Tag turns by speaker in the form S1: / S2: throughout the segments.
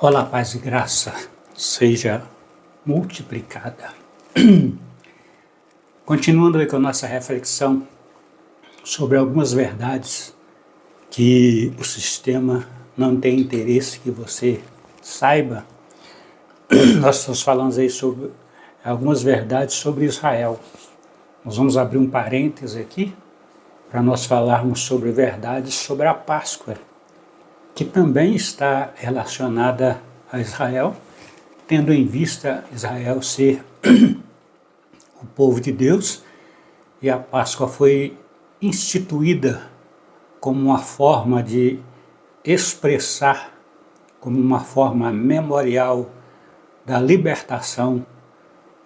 S1: Olá, paz e graça seja multiplicada. Continuando aí com a nossa reflexão sobre algumas verdades que o sistema não tem interesse que você saiba, nós estamos falando aí sobre algumas verdades sobre Israel. Nós vamos abrir um parêntese aqui para nós falarmos sobre verdades sobre a Páscoa, que também está relacionada a Israel, tendo em vista Israel ser o povo de Deus, e a Páscoa foi instituída como uma forma de expressar, como uma forma memorial da libertação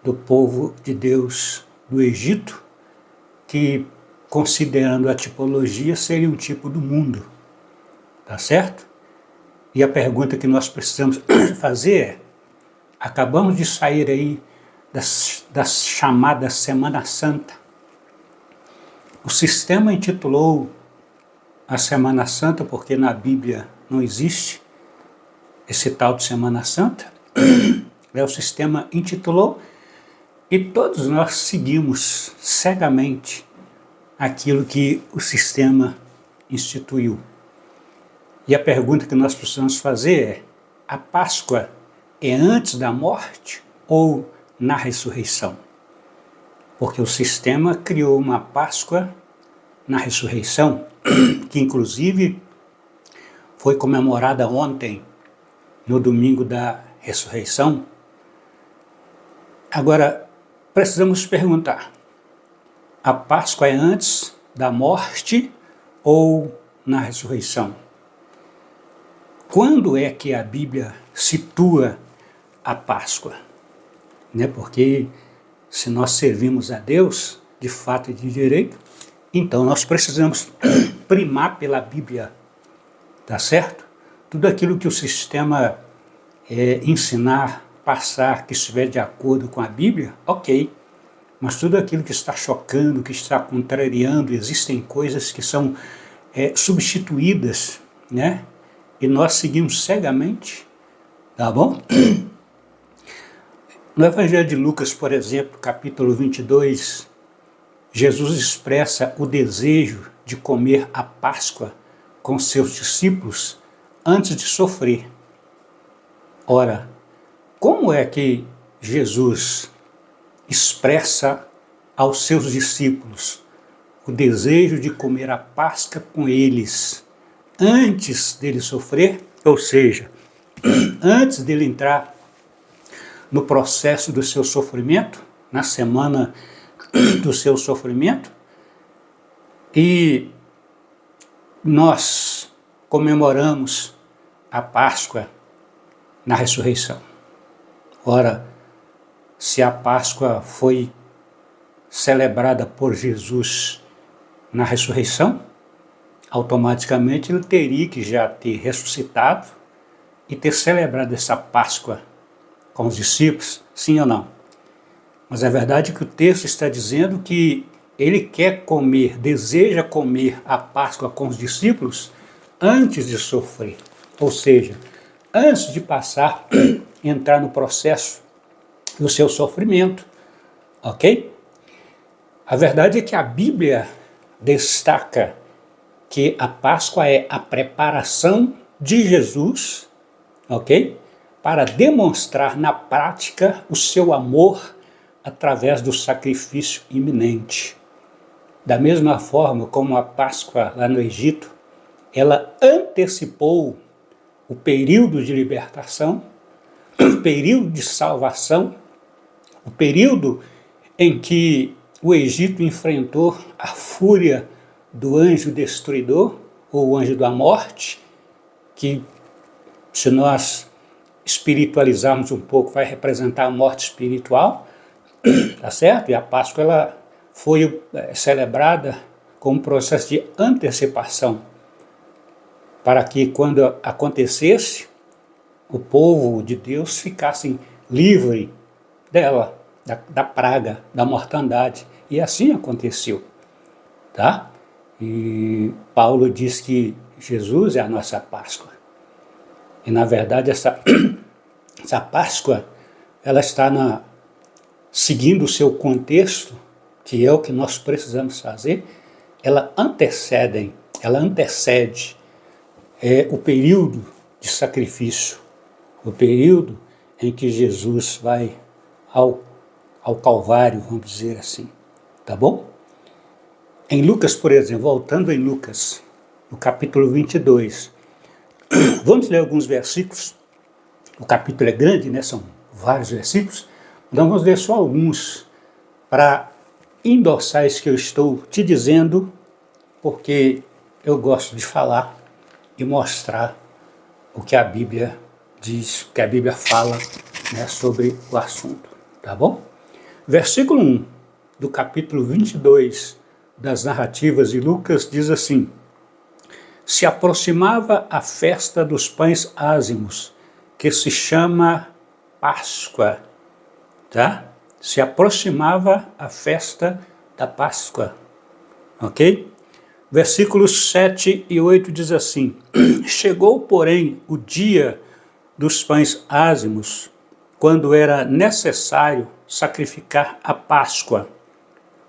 S1: do povo de Deus do Egito, que, considerando a tipologia, seria um tipo do mundo, tá certo? E a pergunta que nós precisamos fazer é: acabamos de sair aí das chamadas Semana Santa. O sistema intitulou a Semana Santa porque na Bíblia não existe esse tal de Semana Santa. O sistema intitulou e todos nós seguimos cegamente aquilo que o sistema instituiu. E a pergunta que nós precisamos fazer é: a Páscoa é antes da morte ou na ressurreição? Porque o sistema criou uma Páscoa na ressurreição, que inclusive foi comemorada ontem, no domingo da ressurreição. Agora, precisamos perguntar: a Páscoa é antes da morte ou na ressurreição? Quando é que a Bíblia situa a Páscoa? Porque se nós servimos a Deus, de fato e de direito, então nós precisamos primar pela Bíblia, tá certo? Tudo aquilo que o sistema ensinar, passar, que estiver de acordo com a Bíblia, ok. Mas tudo aquilo que está chocando, que está contrariando, existem coisas que são substituídas, né? E nós seguimos cegamente, tá bom? No Evangelho de Lucas, por exemplo, capítulo 22, Jesus expressa o desejo de comer a Páscoa com seus discípulos antes de sofrer. Ora, como é que Jesus expressa aos seus discípulos o desejo de comer a Páscoa com eles antes dele sofrer? Ou seja, antes dele entrar no processo do seu sofrimento, na semana do seu sofrimento, e nós comemoramos a Páscoa na ressurreição. Ora, se a Páscoa foi celebrada por Jesus na ressurreição, automaticamente ele teria que já ter ressuscitado e ter celebrado essa Páscoa com os discípulos, sim ou não? Mas a verdade é que o texto está dizendo que ele quer comer, deseja comer a Páscoa com os discípulos antes de sofrer. Ou seja, antes de passar, entrar no processo do seu sofrimento, ok? A verdade é que a Bíblia destaca que a Páscoa é a preparação de Jesus, ok? Para demonstrar na prática o seu amor através do sacrifício iminente. Da mesma forma como a Páscoa lá no Egito, ela antecipou o período de libertação, o período de salvação, o período em que o Egito enfrentou a fúria do anjo destruidor, ou o anjo da morte, que, se nós espiritualizarmos um pouco, vai representar a morte espiritual, tá certo? E a Páscoa ela foi celebrada com um processo de antecipação, para que quando acontecesse, o povo de Deus ficasse livre dela, da praga, da mortandade. E assim aconteceu, tá? E Paulo diz que Jesus é a nossa Páscoa. E na verdade essa Páscoa, ela está seguindo o seu contexto, que é o que nós precisamos fazer, ela antecede o período de sacrifício, o período em que Jesus vai ao Calvário, vamos dizer assim, tá bom? Em Lucas, por exemplo, voltando em Lucas, no capítulo 22, vamos ler alguns versículos. O capítulo é grande, né? São vários versículos, então vamos ler só alguns para endossar isso que eu estou te dizendo, porque eu gosto de falar e mostrar o que a Bíblia diz, o que a Bíblia fala, né, sobre o assunto, tá bom? Versículo 1 do capítulo 22 das narrativas de Lucas diz assim: se aproximava a festa dos pães ázimos, que se chama Páscoa, tá? Se aproximava a festa da Páscoa, ok? Versículos 7 e 8 diz assim: chegou, porém, o dia dos pães ázimos, quando era necessário sacrificar a Páscoa.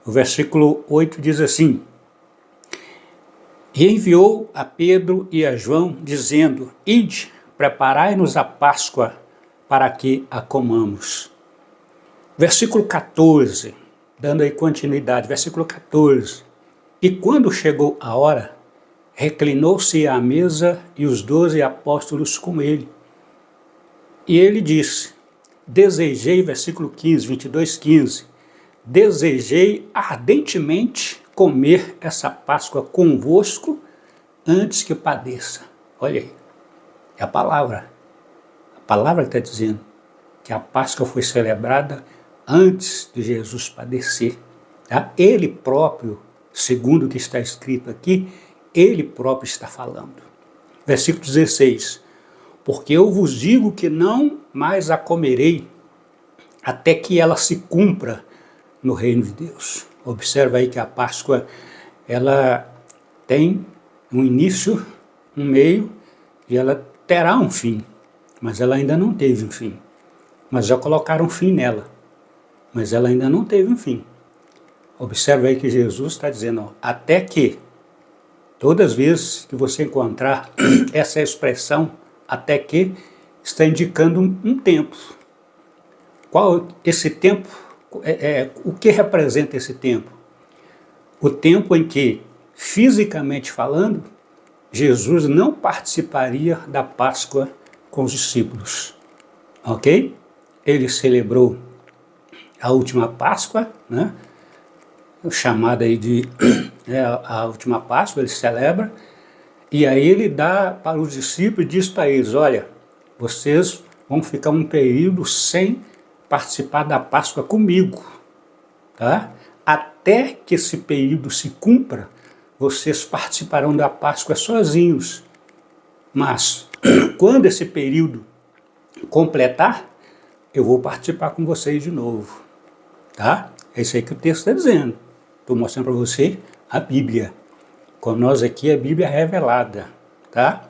S1: O versículo 8 diz assim: e enviou a Pedro e a João, dizendo: ide, preparai-nos a Páscoa, para que a comamos. Versículo 14, dando aí continuidade, versículo 14. E quando chegou a hora, reclinou-se à mesa e os 12 apóstolos com ele. E ele disse: desejei, versículo 15, 22, 15, desejei ardentemente comer essa Páscoa convosco antes que padeça. Olha aí, é a palavra que está dizendo que a Páscoa foi celebrada antes de Jesus padecer. Tá? Ele próprio, segundo o que está escrito aqui, ele próprio está falando. Versículo 16, porque eu vos digo que não mais a comerei, até que ela se cumpra no reino de Deus. Observa aí que a Páscoa, ela tem um início, um meio, e ela terá um fim, mas ela ainda não teve um fim. Mas já colocaram um fim nela, mas ela ainda não teve um fim. Observa aí que Jesus está dizendo, ó, até que, todas as vezes que você encontrar essa expressão, até que, está indicando um tempo. Qual esse tempo? O que representa esse tempo? O tempo em que, fisicamente falando, Jesus não participaria da Páscoa com os discípulos. Ok? Ele celebrou a última Páscoa, né? Chamada aí de a última Páscoa, ele celebra, e aí ele dá para os discípulos e diz para eles: olha, vocês vão ficar um período sem participar da Páscoa comigo, tá? Até que esse período se cumpra, vocês participarão da Páscoa sozinhos. Mas, quando esse período completar, eu vou participar com vocês de novo, tá? É isso aí que o texto está dizendo. Estou mostrando para você a Bíblia. Com nós aqui a Bíblia é revelada, tá?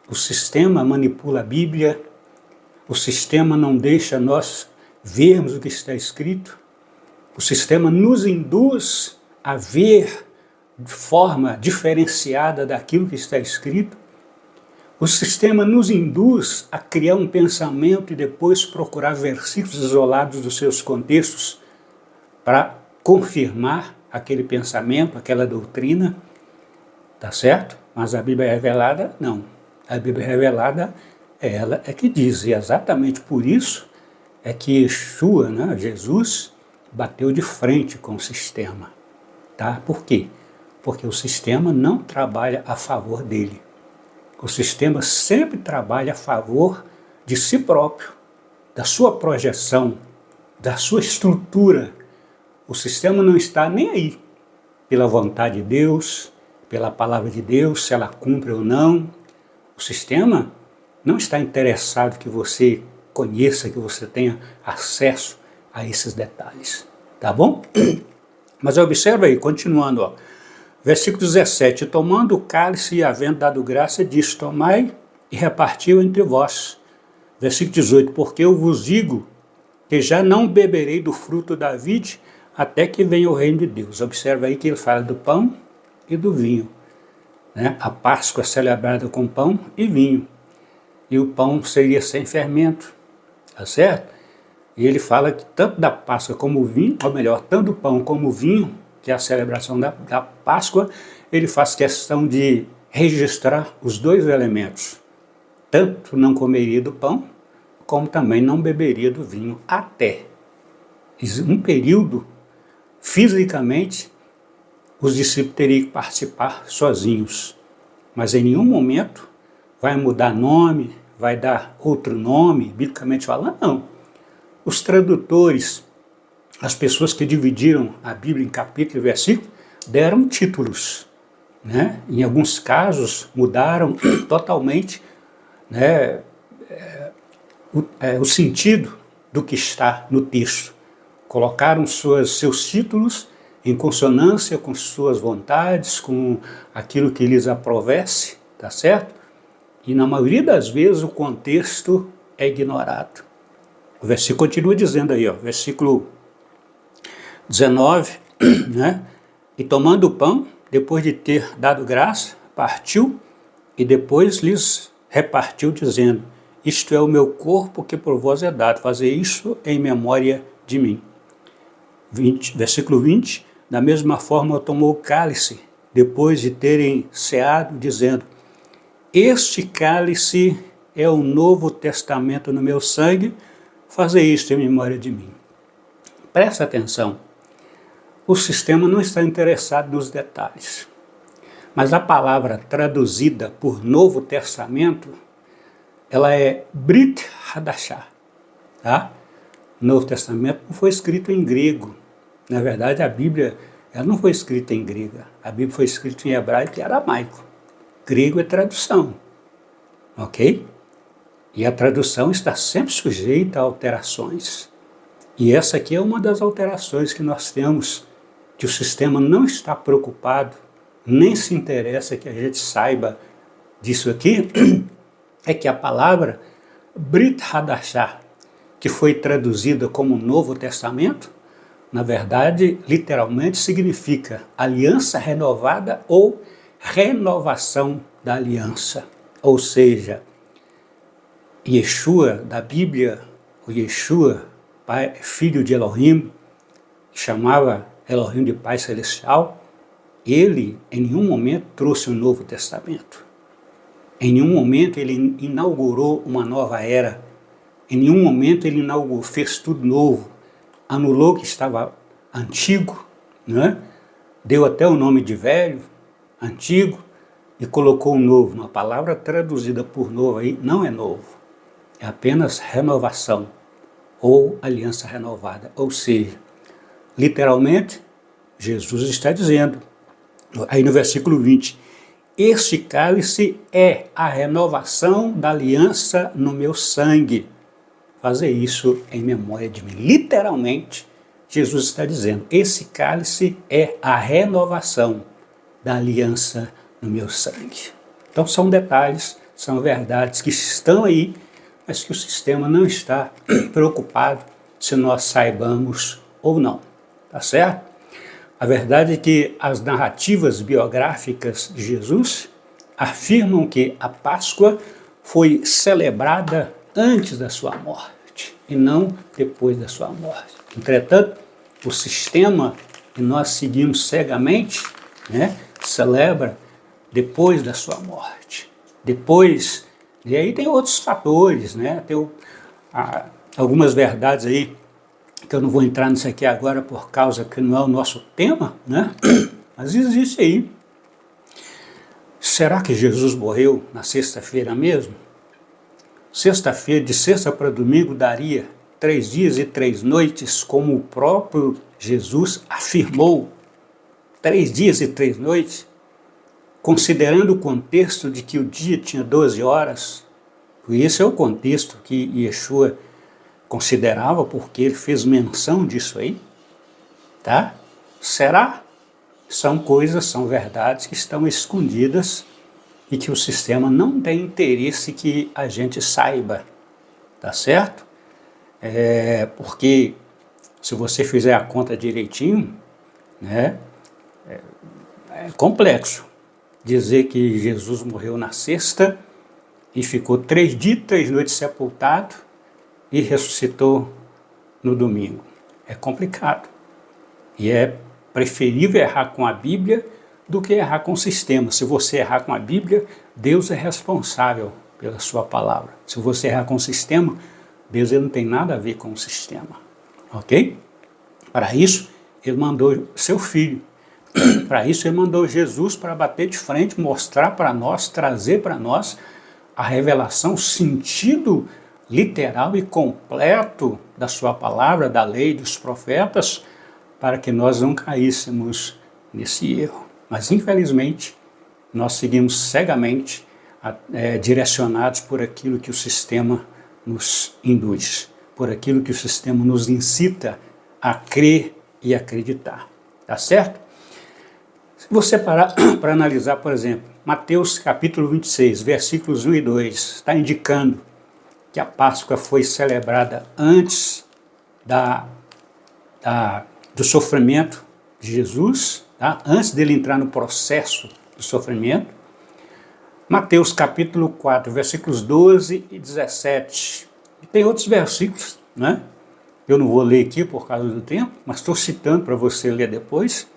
S1: O sistema manipula a Bíblia, o sistema não deixa nós vermos o que está escrito, o sistema nos induz a ver de forma diferenciada daquilo que está escrito, o sistema nos induz a criar um pensamento e depois procurar versículos isolados dos seus contextos para confirmar aquele pensamento, aquela doutrina, tá certo? Mas a Bíblia revelada, não. A Bíblia revelada, ela é que diz, e exatamente por isso é que Yeshua, né, Jesus, bateu de frente com o sistema. Tá? Por quê? Porque o sistema não trabalha a favor dele. O sistema sempre trabalha a favor de si próprio, da sua projeção, da sua estrutura. O sistema não está nem aí pela vontade de Deus, pela palavra de Deus, se ela cumpre ou não. O sistema não está interessado que você conheça, que você tenha acesso a esses detalhes. Tá bom? Mas observa aí, continuando, ó. Versículo 17, tomando o cálice e havendo dado graça, disse: tomai e repartiu entre vós. Versículo 18, porque eu vos digo que já não beberei do fruto da vide até que venha o reino de Deus. Observa aí que ele fala do pão e do vinho, né? A Páscoa é celebrada com pão e vinho, e o pão seria sem fermento, tá certo? E ele fala que tanto da Páscoa como o vinho, ou melhor, tanto o pão como o vinho, que é a celebração da Páscoa, ele faz questão de registrar os dois elementos. Tanto não comeria do pão, como também não beberia do vinho, até um período, fisicamente, os discípulos teriam que participar sozinhos. Mas em nenhum momento vai mudar nome, vai dar outro nome, biblicamente falando, não. Os tradutores, as pessoas que dividiram a Bíblia em capítulo e versículo, deram títulos, né? Em alguns casos mudaram totalmente, né, o sentido do que está no texto. Colocaram seus títulos em consonância com suas vontades, com aquilo que lhes aprovesse, tá certo? E na maioria das vezes o contexto é ignorado. O versículo continua dizendo aí, ó, versículo 19, né? E tomando o pão, depois de ter dado graça, partiu e depois lhes repartiu, dizendo, isto é o meu corpo que por vós é dado, fazer isso em memória de mim. Versículo 20, da mesma forma tomou o cálice, depois de terem ceado, dizendo, este cálice é o novo testamento no meu sangue, fazer isto em memória de mim. Presta atenção, o sistema não está interessado nos detalhes, mas a palavra traduzida por Novo Testamento, ela é Brit Hadashah, tá? O Novo Testamento não foi escrito em grego. Na verdade, a Bíblia ela não foi escrita em grego. A Bíblia foi escrita em hebraico e aramaico. Grego é tradução, ok? E a tradução está sempre sujeita a alterações. E essa aqui é uma das alterações que nós temos, que o sistema não está preocupado, nem se interessa que a gente saiba disso aqui, é que a palavra Brit Hadashah, que foi traduzida como Novo Testamento, na verdade, literalmente significa aliança renovada ou renovação da aliança. Ou seja, Yeshua da Bíblia, o Yeshua, pai, filho de Elohim, que chamava Elohim de Pai Celestial, ele em nenhum momento trouxe um Novo Testamento. Em nenhum momento ele inaugurou uma nova era. Em nenhum momento ele inaugurou, fez tudo novo. Anulou o que estava antigo, né? Deu até o nome de velho, antigo, e colocou um novo. Uma palavra traduzida por novo aí não é novo, é apenas renovação ou aliança renovada. Ou seja, literalmente, Jesus está dizendo, aí no versículo 20, este cálice é a renovação da aliança no meu sangue. Fazer isso em memória de mim. Literalmente, Jesus está dizendo, esse cálice é a renovação da aliança no meu sangue. Então são detalhes, são verdades que estão aí, mas que o sistema não está preocupado se nós saibamos ou não. Tá certo? A verdade é que as narrativas biográficas de Jesus afirmam que a Páscoa foi celebrada antes da sua morte e não depois da sua morte. Entretanto, o sistema que nós seguimos cegamente, né, celebra depois da sua morte. Depois, e aí tem outros fatores, né? Tem algumas verdades aí, que eu não vou entrar nisso aqui agora por causa que não é o nosso tema, né? Mas existe aí. Será que Jesus morreu na sexta-feira mesmo? Sexta-feira, de sexta para domingo, daria 3 dias e 3 noites, como o próprio Jesus afirmou. 3 dias e 3 noites, considerando o contexto de que o dia tinha 12 horas, esse é o contexto que Yeshua considerava, porque ele fez menção disso aí, tá? Será? São coisas, são verdades que estão escondidas e que o sistema não tem interesse que a gente saiba, tá certo? Porque se você fizer a conta direitinho, né, é complexo dizer que Jesus morreu na sexta e ficou 3 dias e 3 noites sepultado e ressuscitou no domingo. É complicado. E é preferível errar com a Bíblia do que errar com o sistema. Se você errar com a Bíblia, Deus é responsável pela sua palavra. Se você errar com o sistema, Deus não tem nada a ver com o sistema. Ok? Para isso, ele mandou seu filho. Para isso, ele mandou Jesus para bater de frente, mostrar para nós, trazer para nós a revelação, o sentido literal e completo da sua palavra, da lei, dos profetas, para que nós não caíssemos nesse erro. Mas, infelizmente, nós seguimos cegamente direcionados por aquilo que o sistema nos induz, por aquilo que o sistema nos incita a crer e acreditar. Tá certo? Se você parar para analisar, por exemplo, Mateus capítulo 26, versículos 1 e 2, está indicando que a Páscoa foi celebrada antes do sofrimento de Jesus, tá? Antes dele entrar no processo do sofrimento. Mateus capítulo 4, versículos 12 e 17. E tem outros versículos, né? Eu não vou ler aqui por causa do tempo, mas estou citando para você ler depois.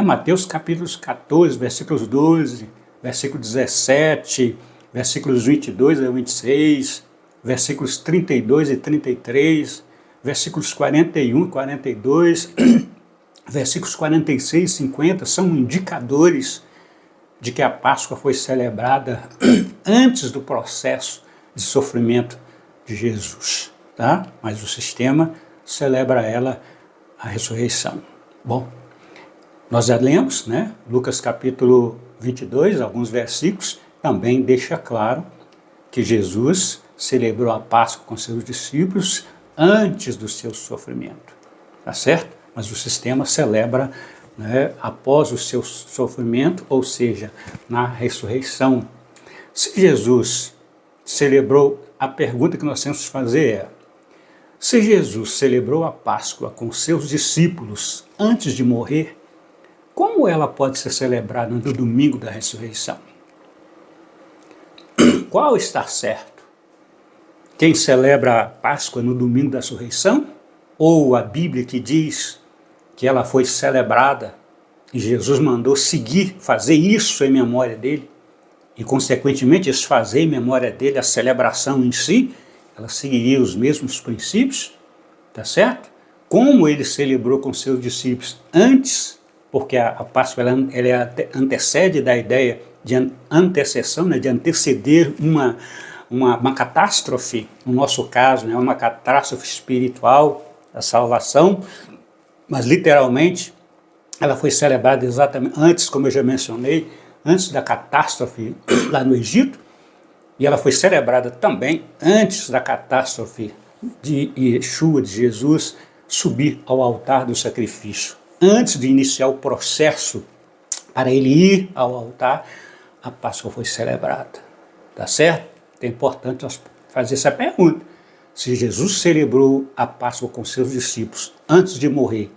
S1: Mateus capítulo 14, versículos 12, versículo 17, versículos 22 a 26, versículos 32 e 33, versículos 41 e 42, versículos 46 e 50, são indicadores de que a Páscoa foi celebrada antes do processo de sofrimento de Jesus, tá? Mas o sistema celebra ela, a ressurreição. Bom, nós já lemos, né? Lucas capítulo 22, alguns versículos, também deixa claro que Jesus celebrou a Páscoa com seus discípulos antes do seu sofrimento, tá certo? Mas o sistema celebra, né, após o seu sofrimento, ou seja, na ressurreição. Se Jesus celebrou, a pergunta que nós temos que fazer é: se Jesus celebrou a Páscoa com seus discípulos antes de morrer, como ela pode ser celebrada no domingo da ressurreição? Qual está certo? Quem celebra a Páscoa no domingo da ressurreição? Ou a Bíblia que diz que ela foi celebrada e Jesus mandou seguir, fazer isso em memória dele, e consequentemente esse fazer em memória dele, a celebração em si, ela seguiria os mesmos princípios, tá certo? Como ele celebrou com seus discípulos antes, porque a Páscoa ela antecede da ideia de antecessão, né, de anteceder uma catástrofe, no nosso caso, né, uma catástrofe espiritual, a salvação, mas literalmente ela foi celebrada exatamente antes, como eu já mencionei, antes da catástrofe lá no Egito, e ela foi celebrada também antes da catástrofe de Yeshua, de Jesus, subir ao altar do sacrifício. Antes de iniciar o processo para ele ir ao altar, a Páscoa foi celebrada. Tá certo? É importante nós fazer essa pergunta. Se Jesus celebrou a Páscoa com seus discípulos antes de morrer,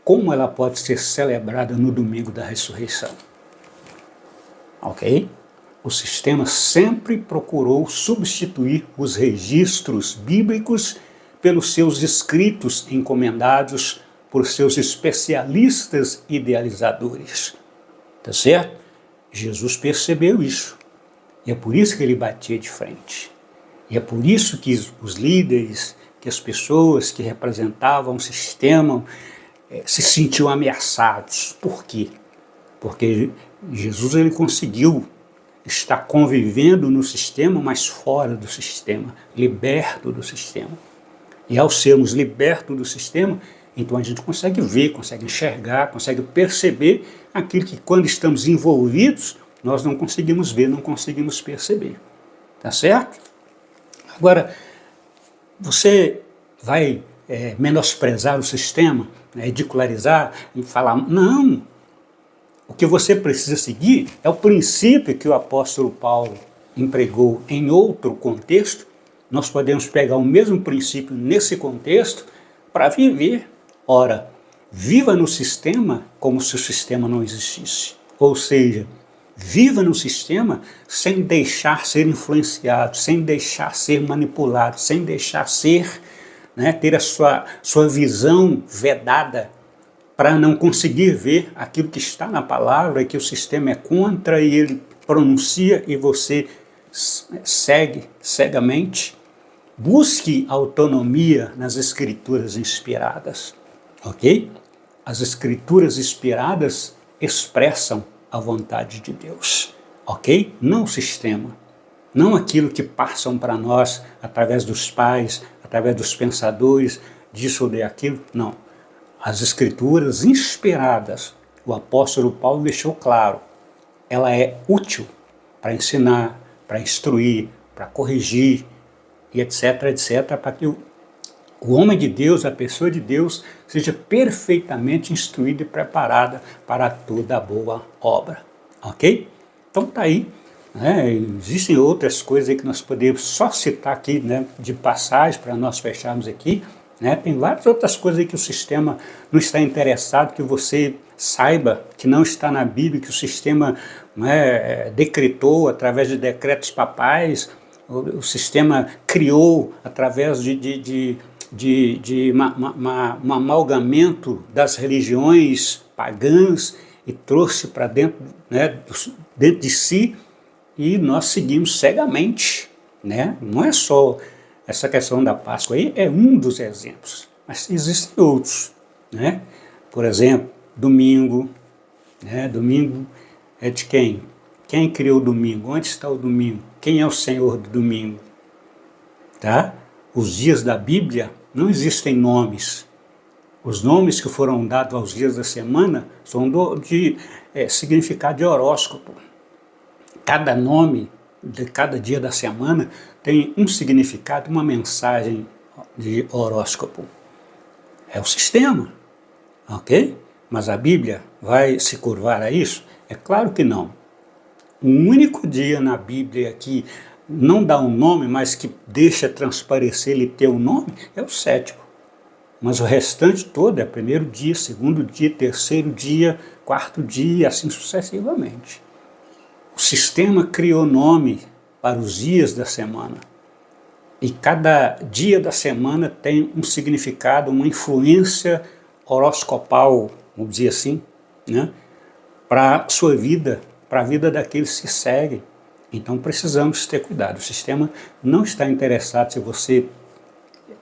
S1: como ela pode ser celebrada no domingo da ressurreição? Ok? O sistema sempre procurou substituir os registros bíblicos pelos seus escritos encomendados por seus especialistas idealizadores. Tá certo? Jesus percebeu isso. E é por isso que ele batia de frente. E é por isso que os líderes, que as pessoas que representavam o sistema se sentiam ameaçados. Por quê? Porque Jesus ele conseguiu estar convivendo no sistema, mas fora do sistema, liberto do sistema. E ao sermos libertos do sistema, então a gente consegue ver, consegue enxergar, consegue perceber aquilo que quando estamos envolvidos, nós não conseguimos ver, não conseguimos perceber. Tá certo? Agora, você vai menosprezar o sistema, ridicularizar e falar, não, O que você precisa seguir é o princípio que o apóstolo Paulo empregou em outro contexto. Nós podemos pegar o mesmo princípio nesse contexto para viver. Ora, viva no sistema como se o sistema não existisse. Ou seja, viva no sistema sem deixar ser influenciado, sem deixar ser manipulado, sem deixar ser, ter a sua visão vedada para não conseguir ver aquilo que está na palavra, que o sistema é contra e ele pronuncia e você segue cegamente. Busque autonomia nas escrituras inspiradas, ok? As escrituras inspiradas expressam a vontade de Deus, ok? Não o sistema, não aquilo que passam para nós através dos pais, através dos pensadores, disso ou daquilo, não. As escrituras inspiradas, o apóstolo Paulo deixou claro, ela é útil para ensinar, para instruir, para corrigir, e etc, etc, para que o homem de Deus, a pessoa de Deus, seja perfeitamente instruída e preparada para toda boa obra, ok? Então tá aí, existem outras coisas aí que nós podemos só citar aqui, de passagem para nós fecharmos aqui, tem várias outras coisas aí que o sistema não está interessado, que você saiba que não está na Bíblia, que o sistema decretou através de decretos papais, o sistema criou através de um amalgamento das religiões pagãs e trouxe para dentro, dentro de si, e nós seguimos cegamente. Não é só essa questão da Páscoa aí, é um dos exemplos, mas existem outros. Por exemplo, domingo. Domingo é de quem? Quem criou o domingo? Onde está o domingo? Quem é o Senhor do domingo? Os dias da Bíblia não existem nomes. Os nomes que foram dados aos dias da semana são de significado de horóscopo. Cada nome de cada dia da semana tem um significado, uma mensagem de horóscopo. É o sistema, ok? Mas a Bíblia vai se curvar a isso? É claro que não. O único dia na Bíblia que não dá um nome, mas que deixa transparecer ele ter um nome, é o sétimo. Mas o restante todo é primeiro dia, segundo dia, terceiro dia, quarto dia, assim sucessivamente. O sistema criou nome para os dias da semana. E cada dia da semana tem um significado, uma influência horoscopal, vamos dizer assim, para a sua vida, para a vida daqueles que seguem. Então precisamos ter cuidado. O sistema não está interessado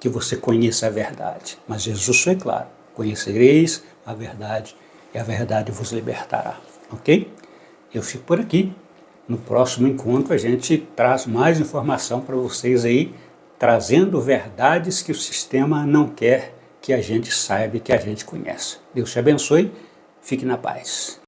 S1: que você conheça a verdade. Mas Jesus foi claro, conhecereis a verdade e a verdade vos libertará. Ok? Eu fico por aqui. No próximo encontro a gente traz mais informação para vocês aí, trazendo verdades que o sistema não quer que a gente saiba e que a gente conheça. Deus te abençoe, fique na paz.